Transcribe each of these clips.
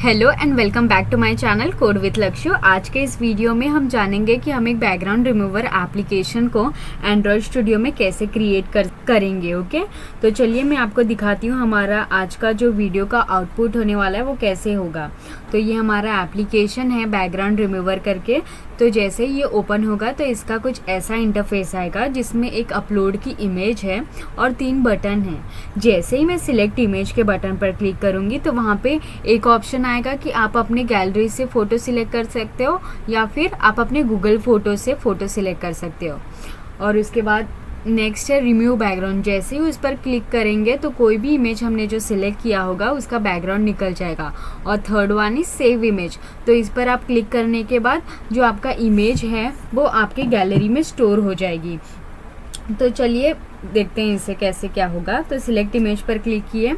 Hello and welcome back to my channel code with Lakshya. आज के इस वीडियो में हम जानेंगे कि हम एक बैकग्राउंड रिमूवर एप्लीकेशन को एंड्रॉयड स्टूडियो में कैसे क्रिएट करेंगे। ओके, तो चलिए मैं आपको दिखाती हूँ हमारा आज का जो वीडियो का आउटपुट होने वाला है वो कैसे होगा। तो ये हमारा एप्लीकेशन है बैकग्राउंड रिमूवर करके। तो जैसे ये ओपन होगा तो इसका कुछ ऐसा इंटरफेस आएगा जिसमें एक अपलोड की इमेज है और 3 बटन हैं। जैसे ही मैं सिलेक्ट इमेज के बटन पर क्लिक करूँगी तो वहाँ पे एक ऑप्शन आएगा कि आप अपने गैलरी से फ़ोटो सिलेक्ट कर सकते हो या फिर आप अपने गूगल फ़ोटो से फ़ोटो सिलेक्ट कर सकते हो। और उसके बाद नेक्स्ट है रिमूव बैकग्राउंड। जैसे ही उस पर क्लिक करेंगे तो कोई भी इमेज हमने जो सिलेक्ट किया होगा उसका बैकग्राउंड निकल जाएगा। और third one is save image. तो इस पर आप क्लिक करने के बाद जो आपका इमेज है वो आपके गैलरी में स्टोर हो जाएगी। तो चलिए देखते हैं इससे कैसे क्या होगा। तो सिलेक्ट इमेज पर क्लिक किए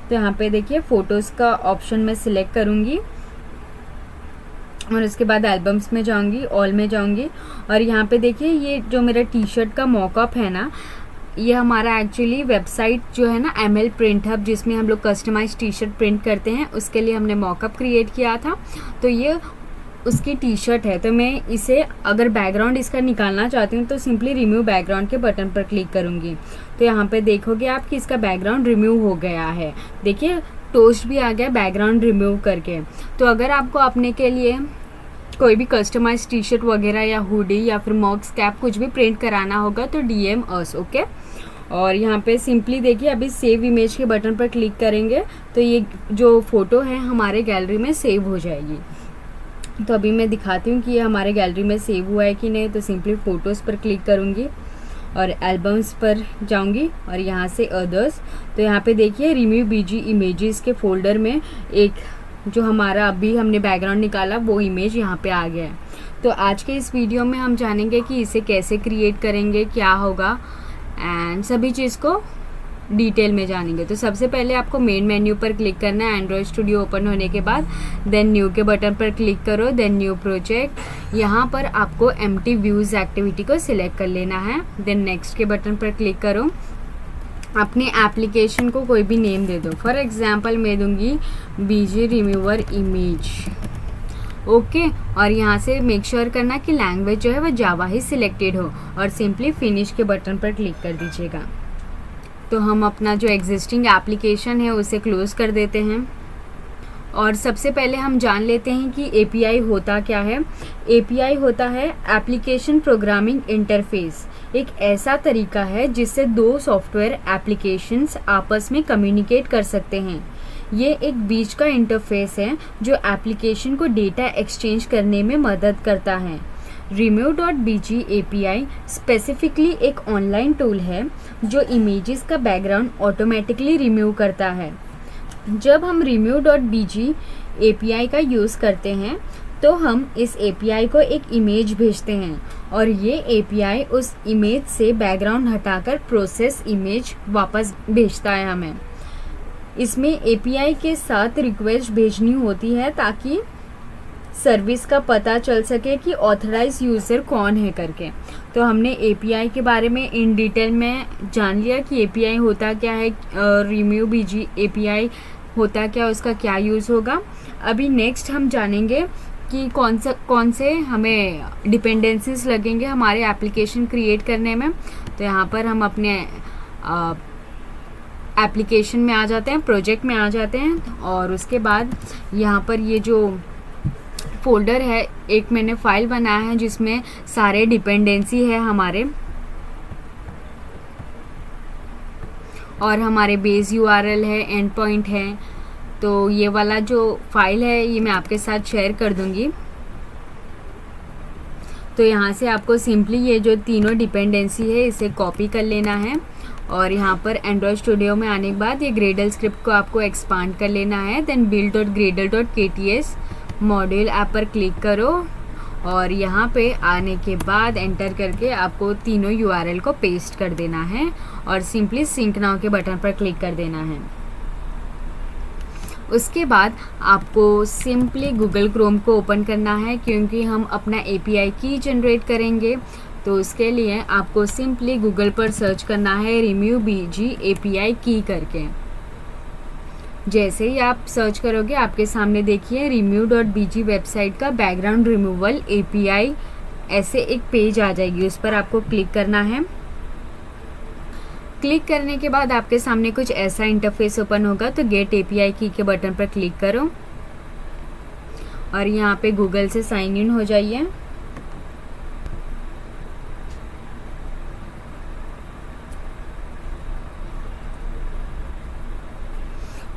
तो यहाँ पे देखिए फ़ोटोज़ का ऑप्शन मैं सिलेक्ट करूँगी और उसके बाद एल्बम्स में जाऊंगी, ऑल में जाऊंगी और यहाँ पे देखिए ये जो मेरा टी शर्ट का मॉकअप है ना, ये हमारा एक्चुअली वेबसाइट जो है ना ML प्रिंट हब, जिसमें हम लोग कस्टमाइज टी शर्ट प्रिंट करते हैं, उसके लिए हमने मॉकअप क्रिएट किया था। तो ये उसकी टी शर्ट है। तो मैं इसे अगर बैकग्राउंड इसका निकालना चाहती हूँ तो सिंपली रिमूव बैकग्राउंड के बटन पर क्लिक करूँगी। तो यहाँ पे देखोगे आप कि इसका बैकग्राउंड रिमूव हो गया है। देखिए टोस्ट भी आ गया बैकग्राउंड रिमूव करके। तो अगर आपको अपने के लिए कोई भी कस्टमाइज टी शर्ट वगैरह या हुडी या फिर मॉक्स कैप कुछ भी प्रिंट कराना होगा तो DM अस। ओके, और यहाँ पे सिंपली देखिए अभी सेव इमेज के बटन पर क्लिक करेंगे तो ये जो फ़ोटो है हमारे गैलरी में सेव हो जाएगी। तो अभी मैं दिखाती हूँ कि ये हमारे गैलरी में सेव हुआ है कि नहीं। तो सिंपली फ़ोटोज़ पर क्लिक करूँगी और एल्बम्स पर जाऊंगी और यहाँ से अदर्स। तो यहाँ पे देखिए रिमूव BG इमेजेस के फोल्डर में एक जो हमारा अभी हमने बैकग्राउंड निकाला वो इमेज यहाँ पे आ गया है। तो आज के इस वीडियो में हम जानेंगे कि इसे कैसे क्रिएट करेंगे, क्या होगा एंड सभी चीज़ को डिटेल में जानेंगे। तो सबसे पहले आपको मेन मेन्यू पर क्लिक करना है एंड्रॉयड स्टूडियो ओपन होने के बाद। देन न्यू के बटन पर क्लिक करो, देन न्यू प्रोजेक्ट। यहाँ पर आपको एम्प्टी व्यूज़ एक्टिविटी को सिलेक्ट कर लेना है। देन नेक्स्ट के बटन पर क्लिक करो। अपने एप्लीकेशन को कोई भी नेम दे दो। फॉर एग्जांपल मैं दूंगी BG रिमूवर इमेज। ओके, और यहाँ से मेक श्योर करना कि लैंग्वेज जो है वो जावा ही सिलेक्टेड हो और सिंपली फिनिश के बटन पर क्लिक कर दीजिएगा। तो हम अपना जो एग्जिस्टिंग एप्लीकेशन है उसे क्लोज़ कर देते हैं। और सबसे पहले हम जान लेते हैं कि API होता क्या है। API होता है एप्लीकेशन प्रोग्रामिंग इंटरफेस। एक ऐसा तरीका है जिससे 2 सॉफ्टवेयर एप्लीकेशंस आपस में कम्युनिकेट कर सकते हैं। ये एक बीच का इंटरफेस है जो एप्लीकेशन को डेटा एक्सचेंज करने में मदद करता है। Remove.bg API स्पेसिफिकली एक ऑनलाइन टूल है जो इमेजेस का बैकग्राउंड ऑटोमेटिकली रिमूव करता है। जब हम Remove.bg API का यूज़ करते हैं तो हम इस API को एक इमेज भेजते हैं और ये API उस इमेज से बैकग्राउंड हटाकर प्रोसेस इमेज वापस भेजता है हमें। इसमें API के साथ रिक्वेस्ट भेजनी होती है ताकि सर्विस का पता चल सके कि ऑथराइज यूज़र कौन है करके। तो हमने API के बारे में इन डिटेल में जान लिया कि API होता क्या है, रिमूव BG API होता क्या, उसका क्या यूज़ होगा। अभी नेक्स्ट हम जानेंगे कि कौन से हमें डिपेंडेंसीज लगेंगे हमारे एप्लीकेशन क्रिएट करने में। तो यहाँ पर हम अपने एप्लीकेशन में आ जाते हैं, प्रोजेक्ट में आ जाते हैं और उसके बाद यहाँ पर ये जो फोल्डर है, एक मैंने फाइल बनाया है जिसमें सारे डिपेंडेंसी है हमारे और हमारे बेस URL है, एंड पॉइंट है। तो ये वाला जो फाइल है ये मैं आपके साथ शेयर कर दूंगी। तो यहाँ से आपको सिंपली ये जो तीनों डिपेंडेंसी है इसे कॉपी कर लेना है और यहाँ पर एंड्रॉयड स्टूडियो में आने के बाद ये ग्रेडल स्क्रिप्ट को आपको एक्सपांड कर लेना है। देन build.gradle.kts मॉड्यूल ऐप पर क्लिक करो और यहाँ पे आने के बाद एंटर करके आपको तीनों URL को पेस्ट कर देना है और सिंपली सिंक नाउ के बटन पर क्लिक कर देना है। उसके बाद आपको सिंपली गूगल क्रोम को ओपन करना है क्योंकि हम अपना API की जनरेट करेंगे। तो उसके लिए आपको सिंपली गूगल पर सर्च करना है रिमूव BG API की करके। जैसे ही आप सर्च करोगे आपके सामने देखिए remove.bg वेबसाइट का बैकग्राउंड रिमूवल API ऐसे एक पेज आ जाएगी, उस पर आपको क्लिक करना है। क्लिक करने के बाद आपके सामने कुछ ऐसा इंटरफेस ओपन होगा, तो गेट API की के बटन पर क्लिक करो और यहाँ पे गूगल से साइन इन हो जाइए।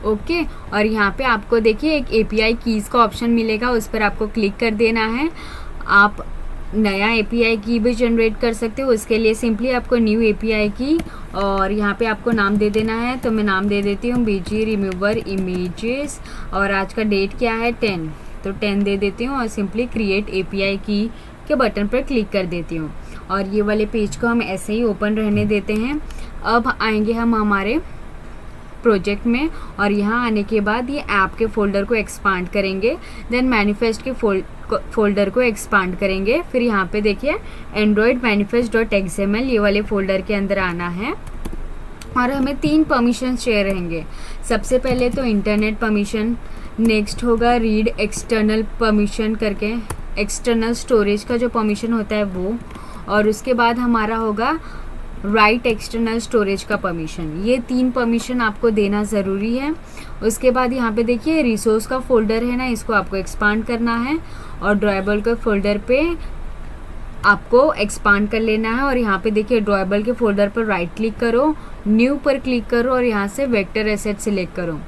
ओके और यहाँ पे आपको देखिए एक API कीज़ का ऑप्शन मिलेगा, उस पर आपको क्लिक कर देना है। आप नया API की भी जनरेट कर सकते हो, उसके लिए सिंपली आपको न्यू API की और यहाँ पे आपको नाम दे देना है। तो मैं नाम दे देती हूँ BG रिमूवर इमेजेस और आज का डेट क्या है 10, तो 10 दे देती हूँ और सिंपली क्रिएट API की के बटन पर क्लिक कर देती हूँ और ये वाले पेज को हम ऐसे ही ओपन रहने देते हैं। अब आएंगे हम हमारे प्रोजेक्ट में और यहाँ आने के बाद ये ऐप के फोल्डर को एक्सपांड करेंगे, देन मैनिफेस्ट के फोल्डर को एक्सपांड करेंगे। फिर यहाँ पे देखिए एंड्रॉयड manifest.xml ये वाले फोल्डर के अंदर आना है और हमें 3 परमिशन शेयर रहेंगे। सबसे पहले तो इंटरनेट परमिशन, नेक्स्ट होगा रीड एक्सटर्नल परमिशन करके एक्सटर्नल स्टोरेज का जो परमिशन होता है वो, और उसके बाद हमारा होगा राइट एक्सटर्नल स्टोरेज का परमिशन। ये 3 परमिशन आपको देना ज़रूरी है। उसके बाद यहाँ पे देखिए रिसोर्स का फोल्डर है ना, इसको आपको एक्सपांड करना है और ड्राइबल के फोल्डर पे आपको एक्सपांड कर लेना है और यहाँ पे देखिए ड्राइबल के फोल्डर पर राइट क्लिक करो, न्यू पर क्लिक करो और यहाँ से वेक्टर एसेट सिलेक्ट करो।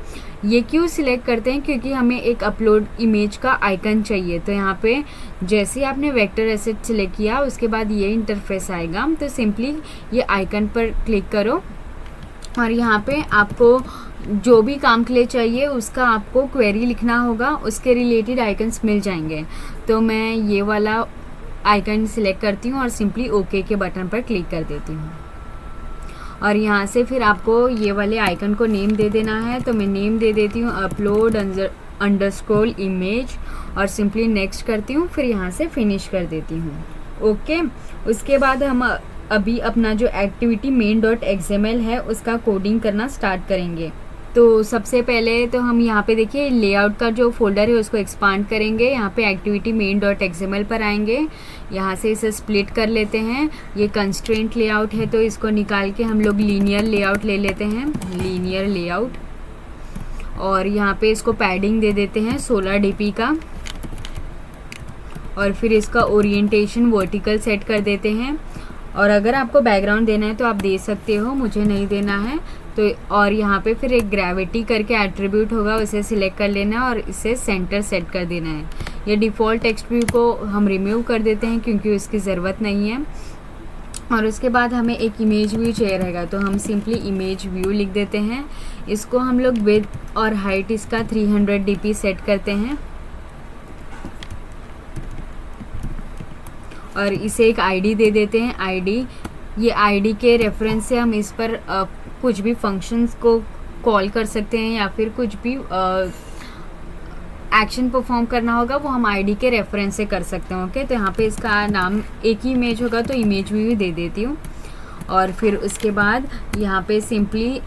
ये क्यों सिलेक्ट करते हैं, क्योंकि हमें एक अपलोड इमेज का आइकन चाहिए। तो यहाँ पे जैसे ही आपने वेक्टर एसेट सिलेक्ट किया उसके बाद ये इंटरफेस आएगा, तो सिंपली ये आइकन पर क्लिक करो और यहाँ पे आपको जो भी काम के लिए चाहिए उसका आपको क्वेरी लिखना होगा, उसके रिलेटेड आइकन्स मिल जाएंगे। तो मैं ये वाला आइकन सिलेक्ट करती हूँ और सिंपली ओके के बटन पर क्लिक कर देती हूँ और यहाँ से फिर आपको ये वाले आइकन को नेम दे देना है। तो मैं नेम दे देती हूँ अपलोड अंडरस्कोर इमेज और सिंपली नेक्स्ट करती हूँ, फिर यहाँ से फिनिश कर देती हूँ। ओके उसके बाद हम अभी अपना जो एक्टिविटी main.xml है उसका कोडिंग करना स्टार्ट करेंगे। तो सबसे पहले तो हम यहाँ पे देखिए लेआउट का जो फोल्डर है उसको एक्सपांड करेंगे। यहाँ पे एक्टिविटी main.xml पर आएंगे, यहाँ से इसे स्प्लिट कर लेते हैं। ये कंस्ट्रेंट लेआउट है तो इसको निकाल के हम लोग लीनियर लेआउट ले लेते हैं, लीनियर लेआउट, और यहाँ पे इसको पैडिंग दे देते हैं 16 dp का और फिर इसका ओरिएंटेशन वर्टिकल सेट कर देते हैं। और अगर आपको बैकग्राउंड देना है तो आप दे सकते हो, मुझे नहीं देना है तो। और यहाँ पे फिर एक ग्रेविटी करके एट्रीब्यूट होगा, उसे सिलेक्ट कर लेना और इसे सेंटर सेट कर देना है। ये डिफ़ॉल्ट टेक्स्ट व्यू को हम रिमूव कर देते हैं क्योंकि उसकी ज़रूरत नहीं है। और उसके बाद हमें एक इमेज व्यू चाहिए रहेगा, तो हम सिंपली इमेज व्यू लिख देते हैं। इसको हम लोग विड्थ और हाइट इसका 300 dp सेट करते हैं और इसे एक आईडी दे देते हैं, आईडी। ये आईडी के रेफरेंस से हम इस पर कुछ भी फंक्शंस को कॉल कर सकते हैं या फिर कुछ भी एक्शन परफॉर्म करना होगा वो हम आईडी के रेफरेंस से कर सकते हैं। ओके तो यहाँ पे इसका नाम एक ही इमेज होगा तो इमेज व्यू दे देती हूँ। और फिर उसके बाद यहाँ पे सिंपली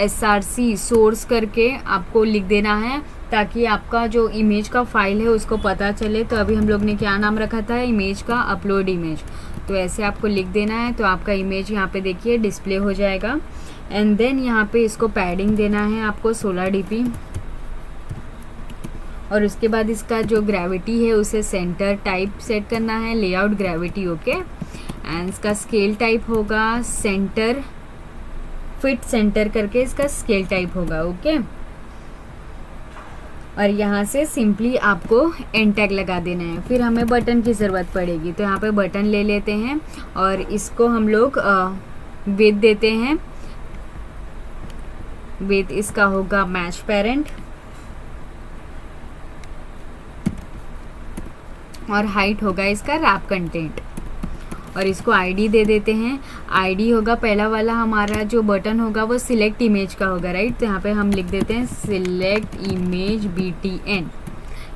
src सोर्स करके आपको लिख देना है ताकि आपका जो इमेज का फाइल है उसको पता चले। तो अभी हम लोग ने क्या नाम रखा था इमेज का, अपलोड इमेज, तो ऐसे आपको लिख देना है। तो आपका इमेज यहाँ पे देखिए डिस्प्ले हो जाएगा। एंड देन यहाँ पे इसको पैडिंग देना है आपको 16 dp और उसके बाद इसका जो ग्रेविटी है उसे सेंटर टाइप सेट करना है, लेआउट ग्रेविटी। ओके एंड इसका स्केल टाइप होगा सेंटर, फिट सेंटर करके इसका स्केल टाइप होगा। ओके और यहाँ से सिंपली आपको एंड टैग लगा देना है। फिर हमें बटन की ज़रूरत पड़ेगी तो यहाँ पे बटन ले लेते हैं और इसको हम लोग विथ देते हैं, विथ इसका होगा मैच पेरेंट और हाइट होगा इसका रैप कंटेंट और इसको आईडी दे देते हैं। आईडी होगा पहला वाला हमारा जो बटन होगा वो सिलेक्ट इमेज का होगा, राइट। तो यहाँ पे हम लिख देते हैं सिलेक्ट इमेज BTN।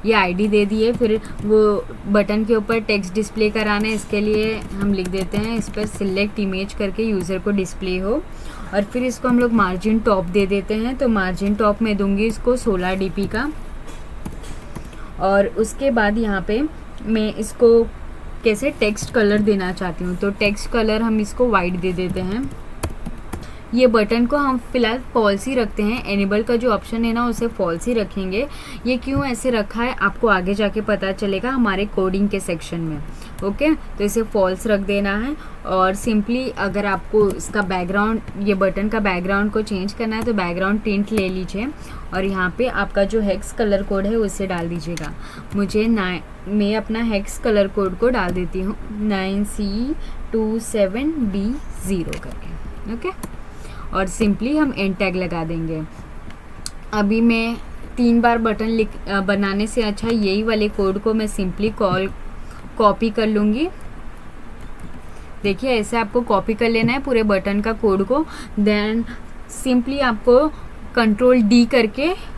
ये आईडी दे दिए, फिर वो बटन के ऊपर टेक्स्ट डिस्प्ले कराना है, इसके लिए हम लिख देते हैं इस पर सिलेक्ट इमेज करके यूज़र को डिस्प्ले हो। और फिर इसको हम लोग मार्जिन टॉप दे देते हैं, तो मार्जिन टॉप में दूंगी इसको 16 dp का। और उसके बाद यहाँ पे मैं इसको कैसे टेक्स्ट कलर देना चाहती हूँ, तो टेक्स्ट कलर हम इसको वाइट दे देते हैं। ये बटन को हम फिलहाल फॉल्स ही रखते हैं, एनेबल का जो ऑप्शन है ना उसे फॉल्स ही रखेंगे। ये क्यों ऐसे रखा है आपको आगे जाके पता चलेगा हमारे कोडिंग के सेक्शन में। ओके, तो इसे फॉल्स रख देना है। और सिंपली अगर आपको इसका बैकग्राउंड, ये बटन का बैकग्राउंड को चेंज करना है तो बैकग्राउंड टिंट ले लीजिए और यहाँ पे आपका जो हेक्स कलर कोड है उसे डाल दीजिएगा। मैं अपना हेक्स कलर कोड को डाल देती हूँ 9C27B0 करके। ओके, और सिंपली हम एंड टैग लगा देंगे। अभी मैं 3 बार बटन बनाने से अच्छा यही वाले कोड को मैं सिंपली कॉपी कर लूँगी। देखिए ऐसे आपको कॉपी कर लेना है पूरे बटन का कोड को, देन सिंपली आपको Ctrl+D करके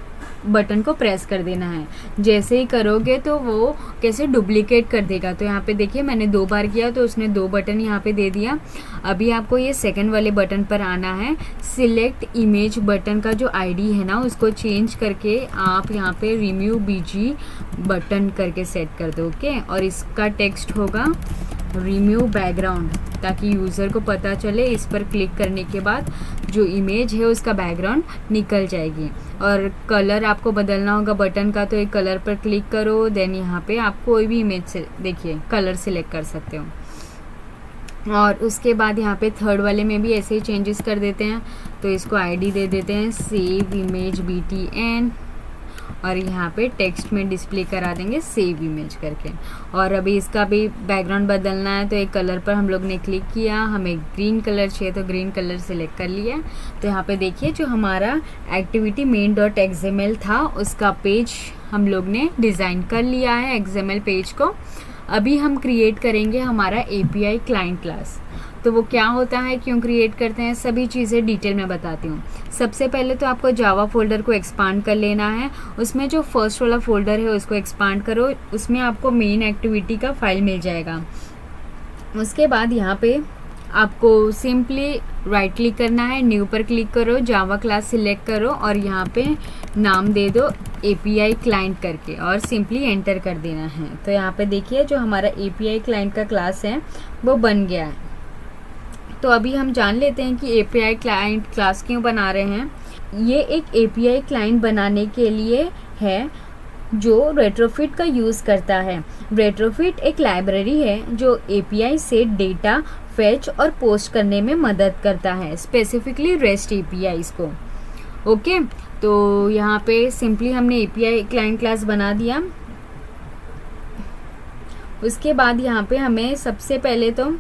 बटन को प्रेस कर देना है। जैसे ही करोगे तो वो कैसे डुप्लीकेट कर देगा। तो यहाँ पे देखिए मैंने 2 बार किया तो उसने 2 बटन यहाँ पे दे दिया। अभी आपको ये सेकंड वाले बटन पर आना है। सिलेक्ट इमेज बटन का जो आईडी है ना उसको चेंज करके आप यहाँ पे रिमूव बीजी बटन करके सेट कर दो। ओके, और इसका टेक्स्ट होगा रिमूव बैकग्राउंड, ताकि यूज़र को पता चले इस पर क्लिक करने के बाद जो इमेज है उसका बैकग्राउंड निकल जाएगी। और कलर आपको बदलना होगा बटन का, तो एक कलर पर क्लिक करो, देन यहाँ पे आप कोई भी इमेज से देखिए कलर सिलेक्ट कर सकते हो। और उसके बाद यहाँ पे थर्ड वाले में भी ऐसे ही चेंजेस कर देते हैं। तो इसको आईडी दे देते हैं सेव इमेज BTN और यहाँ पे टेक्स्ट में डिस्प्ले करा देंगे सेव इमेज करके। और अभी इसका भी बैकग्राउंड बदलना है तो एक कलर पर हम लोग ने क्लिक किया, हमें ग्रीन कलर चाहिए तो ग्रीन कलर सिलेक्ट कर लिया। तो यहाँ पे देखिए जो हमारा एक्टिविटी main.xml था उसका पेज हम लोग ने डिज़ाइन कर लिया है XML पेज को। अभी हम क्रिएट करेंगे हमारा API क्लाइंट क्लास। तो वो क्या होता है, क्यों क्रिएट करते हैं, सभी चीज़ें डिटेल में बताती हूँ। सबसे पहले तो आपको जावा फोल्डर को एक्सपांड कर लेना है। उसमें जो फर्स्ट वाला फोल्डर है उसको एक्सपांड करो, उसमें आपको मेन एक्टिविटी का फाइल मिल जाएगा। उसके बाद यहाँ पे आपको सिंपली राइट क्लिक करना है, न्यू पर क्लिक करो, जावा क्लास सिलेक्ट करो और यहाँ पे नाम दे दो API क्लाइंट करके और सिंपली एंटर कर देना है। तो यहाँ पे देखिए जो हमारा API क्लाइंट का क्लास है वो बन गया है। तो अभी हम जान लेते हैं कि API क्लाइंट क्लास क्यों बना रहे हैं। ये एक API क्लाइंट बनाने के लिए है जो रेट्रोफिट का यूज़ करता है। रेट्रोफिट एक लाइब्रेरी है जो API से डेटा फेच और पोस्ट करने में मदद करता है, स्पेसिफिकली रेस्ट APIs को। ओके, तो यहाँ पे सिंपली हमने API क्लाइंट क्लास बना दिया। उसके बाद यहाँ पे हमें सबसे पहले तो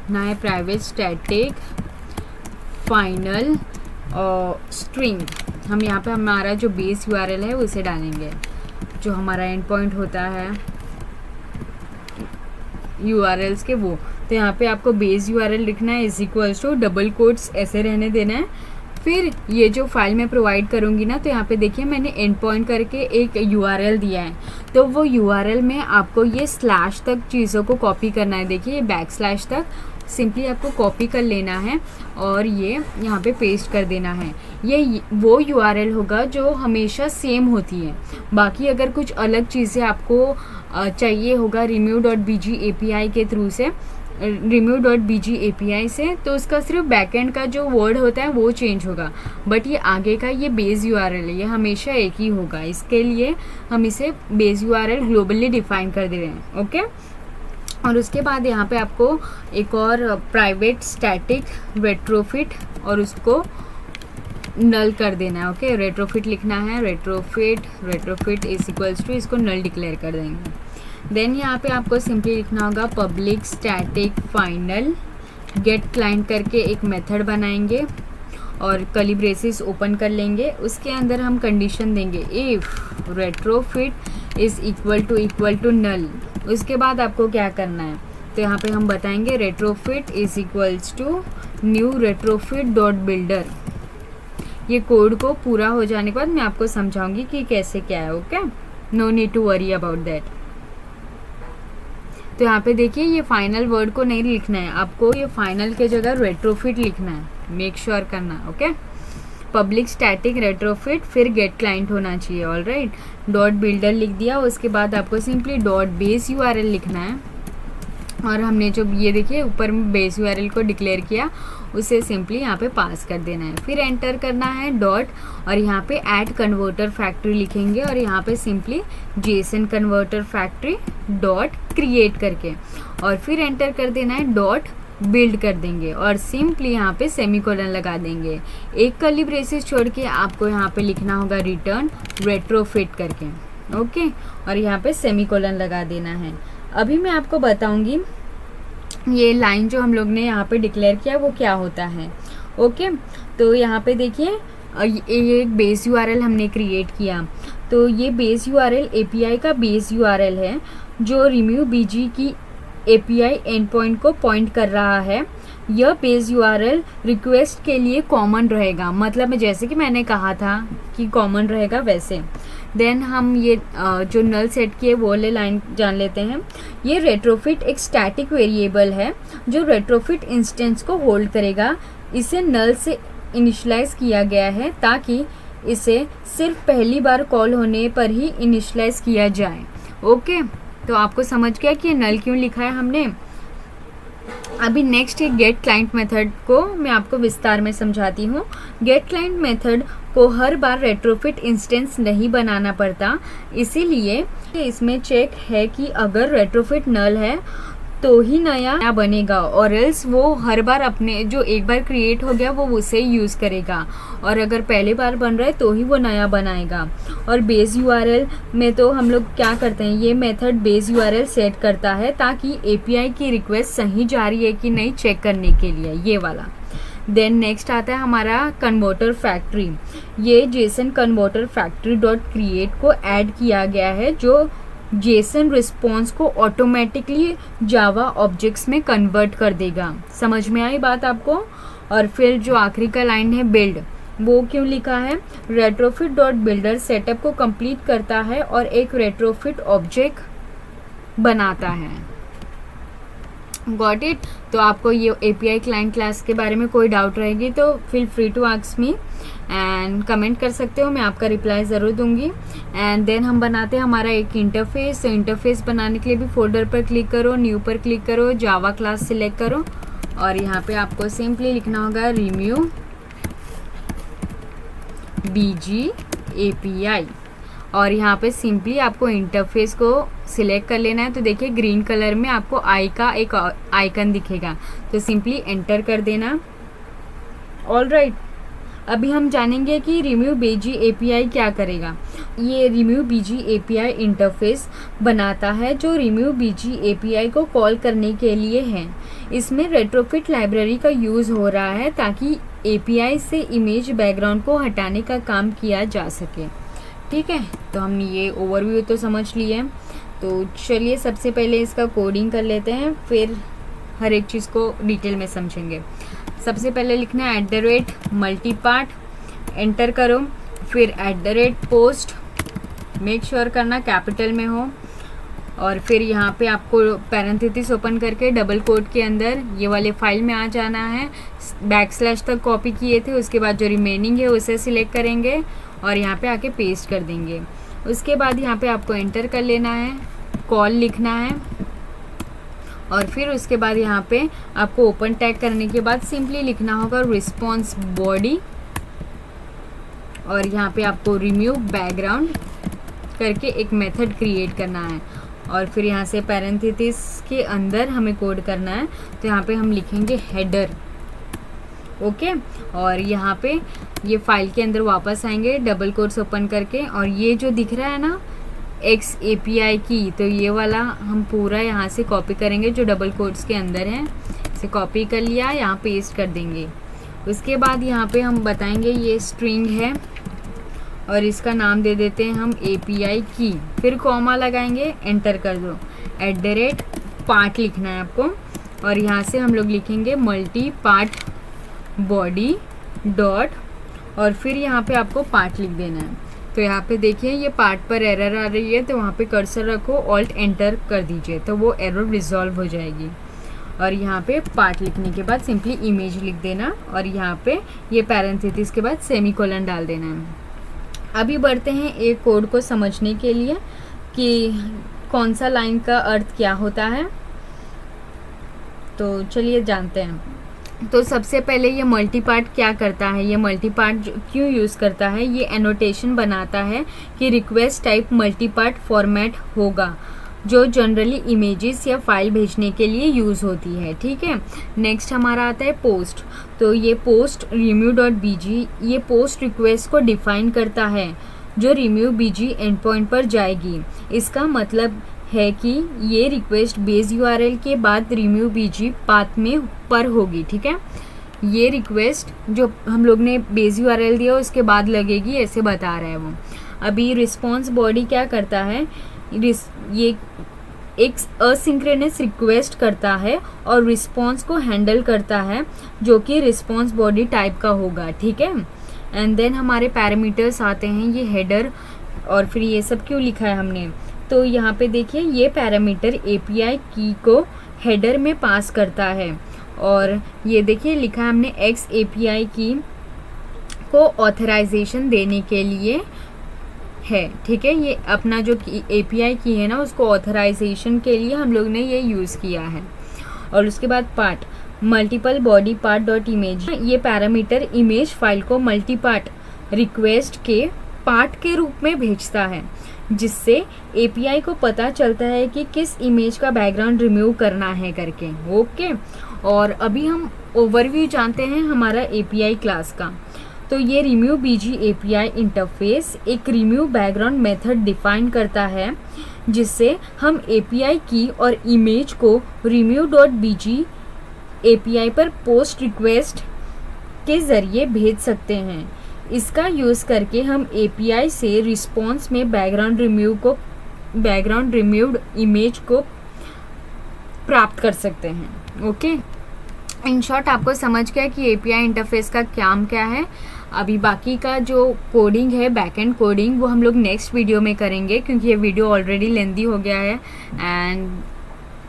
ना है प्राइवेट स्टैटिक फाइनल और स्ट्रिंग। हम यहाँ पे हमारा जो बेस URL है उसे डालेंगे, जो हमारा एंड पॉइंट होता है URLs के वो। तो यहाँ पे आपको बेस URL लिखना है = डबल कोट्स ऐसे रहने देना है। फिर ये जो फाइल मैं प्रोवाइड करूँगी ना, तो यहाँ पे देखिए मैंने एंड पॉइंट करके एक URL दिया है। तो वो URL में आपको ये स्लैश तक चीज़ों को कॉपी करना है। देखिए ये बैकस्लैश तक सिंपली आपको कॉपी कर लेना है और ये यहाँ पे पेस्ट कर देना है। ये वो URL होगा जो हमेशा सेम होती है। बाकी अगर कुछ अलग चीज़ें आपको चाहिए होगा remove.bg API के थ्रू से, remove.bg API से, तो उसका सिर्फ बैकएंड का जो वर्ड होता है वो चेंज होगा, बट ये आगे का ये बेस URL है, ये हमेशा एक ही होगा। इसके लिए हम इसे बेस URL ग्लोबली डिफाइन कर दे रहे हैं। ओके, और उसके बाद यहाँ पे आपको एक और प्राइवेट स्टैटिक रेट्रोफिट और उसको नल कर देना है। ओके, रेट्रोफिट लिखना है, रेट्रोफिट = इसको नल डिक्लेयर कर देंगे। देन यहाँ पे आपको सिंपली लिखना होगा public static final get client करके एक मेथड बनाएंगे और कर्ली ब्रेसेस ओपन कर लेंगे। उसके अंदर हम कंडीशन देंगे इफ़ रेट्रोफिट इज़ = नल। उसके बाद आपको क्या करना है, तो यहाँ पे हम बताएंगे रेट्रोफिट = न्यू retrofit.builder। ये कोड को पूरा हो जाने के बाद मैं आपको समझाऊंगी कि कैसे क्या है। Okay, no need to worry about that. तो यहाँ पे देखिए ये फाइनल वर्ड को नहीं लिखना है, आपको ये फाइनल के जगह रेट्रोफिट लिखना है, मेक श्योर करना। ओके, पब्लिक स्टैटिक रेट्रोफिट, फिर गेट क्लाइंट होना चाहिए। ऑलराइट, डॉट बिल्डर लिख दिया, उसके बाद आपको सिंपली डॉट बेस यूआरएल लिखना है। और हमने जो ये देखिए ऊपर में बेस यूआरएल को डिक्लेयर किया, उसे सिंपली यहाँ पे पास कर देना है। फिर एंटर करना है डॉट, और यहाँ पे ऐड कन्वर्टर फैक्ट्री लिखेंगे, और यहाँ पे simply Jason converter factory dot create करके, और फिर एंटर कर देना है डॉट बिल्ड कर देंगे, और सिंपली यहाँ पे सेमीकोलन लगा देंगे। एक कर्ली ब्रेसेस छोड़ के आपको यहाँ पे लिखना होगा रिटर्न रेट्रोफिट करके। ओके, और यहाँ पे सेमीकोलन लगा देना है। अभी मैं आपको बताऊंगी ये लाइन जो हम लोग ने यहाँ पे डिक्लेयर किया वो क्या होता है। ओके, तो यहाँ पे देखिए ये एक बेस यूआरएल हमने क्रिएट किया, तो ये बेस यूआरएल एपीआई का बेस यूआरएल है जो रिमूव बीजी की एपीआई एंड पॉइंट को पॉइंट कर रहा है। यह बेस यूआरएल रिक्वेस्ट के लिए कॉमन रहेगा, मतलब जैसे कि मैंने कहा था कि कॉमन रहेगा वैसे। देन हम ये जो नल सेट किए वो वाले लाइन जान लेते हैं। ये रेट्रोफिट एक स्टैटिक वेरिएबल है जो रेट्रोफिट इंस्टेंस को होल्ड करेगा। इसे नल से इनिशियलाइज किया गया है ताकि इसे सिर्फ पहली बार कॉल होने पर ही इनिशियलाइज किया जाए। ओके, तो आपको समझ गया कि नल क्यों लिखा है हमने। अभी नेक्स्ट ये गेट क्लाइंट मेथड को मैं आपको विस्तार में समझाती हूँ। गेट क्लाइंट मेथड को हर बार रेट्रोफिट इंस्टेंस नहीं बनाना पड़ता, इसीलिए इसमें चेक है कि अगर रेट्रोफिट नल है तो ही नया बनेगा, और एल्स वो हर बार अपने जो एक बार क्रिएट हो गया वो उसे यूज़ करेगा, और अगर पहली बार बन रहा है तो ही वो नया बनाएगा। और बेस यूआरएल में तो हम लोग क्या करते हैं, ये मेथड बेस यूआरएल सेट करता है ताकि एपीआई की रिक्वेस्ट सही जा रही है कि नहीं चेक करने के लिए, ये वाला। देन नेक्स्ट आता है हमारा कन्वर्टर फैक्ट्री। ये Jason converter factory dot create को ऐड किया गया है जो जेसन रिस्पॉन्स को ऑटोमेटिकली जावा ऑब्जेक्ट्स में कन्वर्ट कर देगा। समझ में आई बात आपको। और फिर जो आखिरी का लाइन है बिल्ड, वो क्यों लिखा है, रेट्रोफिट डॉट बिल्डर सेटअप को कंप्लीट करता है और एक रेट्रोफिट ऑब्जेक्ट बनाता है। Got it. तो आपको ये एपीआई क्लाइंट क्लास के बारे में कोई डाउट रहेगी तो feel free to ask me and comment कर सकते हो, मैं आपका रिप्लाई ज़रूर दूंगी। एंड देन हम बनाते हैं हमारा एक इंटरफेस। तो इंटरफेस बनाने के लिए भी फोल्डर पर क्लिक करो, न्यू पर क्लिक करो, जावा क्लास सिलेक्ट करो, और यहाँ पे आपको सिंपली लिखना होगा रिमूव बीजी एपीआई, और यहाँ पे सिंपली आपको इंटरफेस को सिलेक्ट कर लेना है। तो देखिए ग्रीन कलर में आपको आई का एक आइकन दिखेगा, तो सिंपली एंटर कर देना। ऑलराइट, अभी हम जानेंगे कि रिमूव बीजी एपीआई क्या करेगा। ये रिमूव बीजी एपीआई इंटरफेस बनाता है जो रिमूव बीजी एपीआई को कॉल करने के लिए है। इसमें रेट्रोफिट लाइब्रेरी का यूज़ हो रहा है ताकि एपीआई से इमेज बैकग्राउंड को हटाने का काम किया जा सके। ठीक है, तो हमने ये ओवरव्यू तो समझ लिए। तो चलिए सबसे पहले इसका कोडिंग कर लेते हैं, फिर हर एक चीज़ को डिटेल में समझेंगे। सबसे पहले लिखना है @मल्टीपार्ट, एंटर करो, फिर @पोस्ट, मेक श्योर करना कैपिटल में हो, और फिर यहाँ पे आपको पैरेंथेसिस ओपन करके डबल कोट के अंदर ये वाले फाइल में आ जाना है। बैकस्लैश तक कॉपी किए थे, उसके बाद जो रिमेनिंग है उसे सिलेक्ट करेंगे और यहाँ पे आके पेस्ट कर देंगे। उसके बाद यहाँ पे आपको एंटर कर लेना है, कॉल लिखना है, और फिर उसके बाद यहाँ पे आपको ओपन टैग करने के बाद सिंपली लिखना होगा रिस्पॉन्स बॉडी, और यहाँ पे आपको रिमूव बैकग्राउंड करके एक मेथड क्रिएट करना है, और फिर यहाँ से पैरेंथेसिस के अंदर हमें कोड करना है। तो यहाँ पे हम लिखेंगे हेडर। ओके, और यहाँ पे ये फाइल के अंदर वापस आएंगे डबल कोट्स ओपन करके, और ये जो दिख रहा है ना एक्स एपीआई की, तो ये वाला हम पूरा यहाँ से कॉपी करेंगे जो डबल कोट्स के अंदर है। इसे कॉपी कर लिया, यहाँ पेस्ट कर देंगे। उसके बाद यहाँ पे हम बताएंगे ये स्ट्रिंग है और इसका नाम दे देते हैं हम एपीआई की, फिर कॉमा लगाएंगे, एंटर कर दो। @पार्ट लिखना है आपको, और यहाँ से हम लोग लिखेंगे मल्टी पार्ट बॉडी डॉट, और फिर यहाँ पे आपको पार्ट लिख देना है। तो यहाँ पे देखिए ये पार्ट पर एरर आ रही है, तो वहाँ पे कर्सर रखो, ऑल्ट एंटर कर दीजिए, तो वो एरर रिजॉल्व हो जाएगी। और यहाँ पे पार्ट लिखने के बाद सिंपली इमेज लिख देना, और यहाँ पे ये पैरेंथेसिस के बाद सेमीकोलन डाल देना है। अभी बढ़ते हैं एक कोड को समझने के लिए कि कौन सा लाइन का अर्थ क्या होता है। तो चलिए जानते हैं। तो सबसे पहले ये मल्टीपार्ट क्या करता है, ये मल्टीपार्ट क्यों यूज़ करता है, ये एनोटेशन बनाता है कि रिक्वेस्ट टाइप मल्टीपार्ट फॉर्मेट होगा, जो जनरली इमेजेस या फाइल भेजने के लिए यूज़ होती है। ठीक है, नेक्स्ट हमारा आता है पोस्ट। तो ये पोस्ट remove.bg, ये पोस्ट रिक्वेस्ट को डिफाइन करता है जो remove.bg एंड पॉइंट पर जाएगी। इसका मतलब है कि ये रिक्वेस्ट बेस यूआरएल के बाद remove.bg पाथ में पर होगी। ठीक है, ये रिक्वेस्ट जो हम लोग ने बेस यूआरएल दिया उसके बाद लगेगी, ऐसे बता रहा है वो। अभी रिस्पॉन्स बॉडी क्या करता है, ये एक असिंक्रोनस रिक्वेस्ट करता है और रिस्पॉन्स को हैंडल करता है, जो कि रिस्पॉन्स बॉडी टाइप का होगा। ठीक है, एंड देन हमारे पैरामीटर्स आते हैं, ये हेडर, और फिर ये सब क्यों लिखा है हमने, तो यहाँ पे देखिए ये पैरामीटर एपीआई की को हेडर में पास करता है, और ये देखिए लिखा है हमने एक्स एपीआई की को ऑथराइजेशन देने के लिए है। ठीक है, ये अपना जो एपीआई की है ना, उसको ऑथराइजेशन के लिए हम लोग ने ये यूज़ किया है। और उसके बाद part multiple body part dot image, ये पैरामीटर इमेज फाइल को मल्टीपार्ट रिक्वेस्ट के पार्ट के रूप में भेजता है, जिससे एपीआई को पता चलता है कि किस इमेज का बैकग्राउंड रिमूव करना है करके। ओके, और अभी हम ओवरव्यू जानते हैं हमारा एपीआई क्लास का। तो ये remove.bg एपीआई इंटरफेस एक रिमूव बैकग्राउंड मेथड डिफाइन करता है, जिससे हम एपीआई की और इमेज को remove.bg एपीआई पर पोस्ट रिक्वेस्ट के ज़रिए भेज सकते हैं। इसका यूज़ करके हम एपीआई से रिस्पॉन्स में बैकग्राउंड रिमूव्ड इमेज को प्राप्त कर सकते हैं। ओके, इन शॉर्ट आपको समझ गया कि एपीआई इंटरफेस का काम क्या है। अभी बाकी का जो कोडिंग है, बैकएंड कोडिंग, वो हम लोग नेक्स्ट वीडियो में करेंगे, क्योंकि ये वीडियो ऑलरेडी लेंदी हो गया है एंड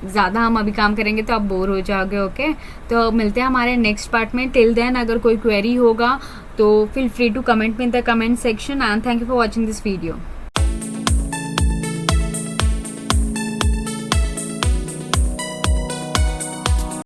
ज़्यादा हम अभी काम करेंगे तो आप बोर हो जाओगे। ओके, तो मिलते हैं हमारे नेक्स्ट पार्ट में। टिल देन अगर कोई क्वेरी होगा तो फील फ्री टू कमेंट में in the comment section, and thank you for watching this video.